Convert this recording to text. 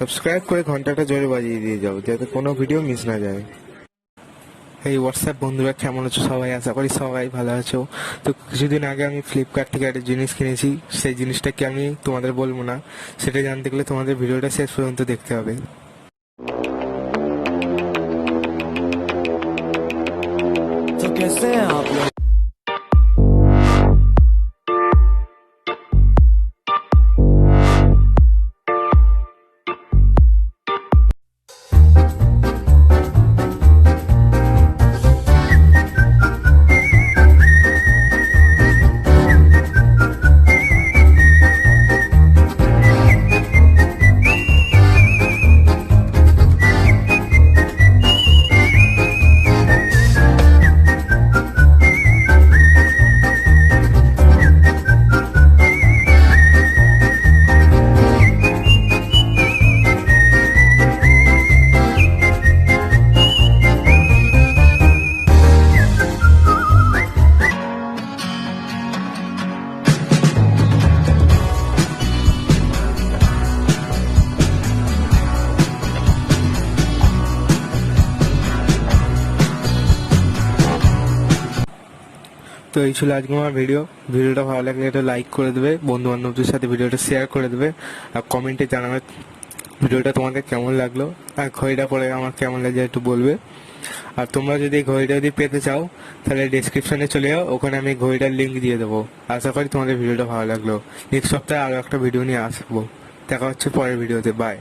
Subscribe করে ঘন্টাটা জোরে বাজিয়ে দিয়ে যাও, যাতে কোনো ভিডিও মিস না যায়। এই হোয়াটসঅ্যাপ বন্ধুরা কেমন আছো সবাই? আশা করি সবাই ভালো আছো। তো কিছুদিন আগে আমি ফ্লিপকার্ট থেকে একটা জিনিস কিনেছি, সেই জিনিসটা কি আমি তোমাদের বলবো না, সেটা জানতে গেলে তোমাদের ভিডিওটা শেষ পর্যন্ত দেখতে হবে। तो कैसे हैं आप लोग? তো এই ছিল আজকে আমার ভিডিওটা ভালো লাগলে এটা লাইক করে দেবে, বন্ধু বান্ধবদের সাথে ভিডিওটা শেয়ার করে দেবে, আর কমেন্টে জানাবে ভিডিওটা তোমাদের কেমন লাগলো, আর ঘড়িটা পরে আমার কেমন লাগছে একটু বলবে। আর তোমরা যদি ঘড়িটা পেতে চাও তাহলে ডেসক্রিপশনে চলে যাও, ওখানে আমি ঘড়িটার লিঙ্ক দিয়ে দেবো। আশা করি তোমাদের ভিডিওটা ভালো লাগলো। নেক্সট সপ্তাহে আরও একটা ভিডিও নিয়ে আসবো। দেখা হচ্ছে পরের ভিডিওতে। বাই।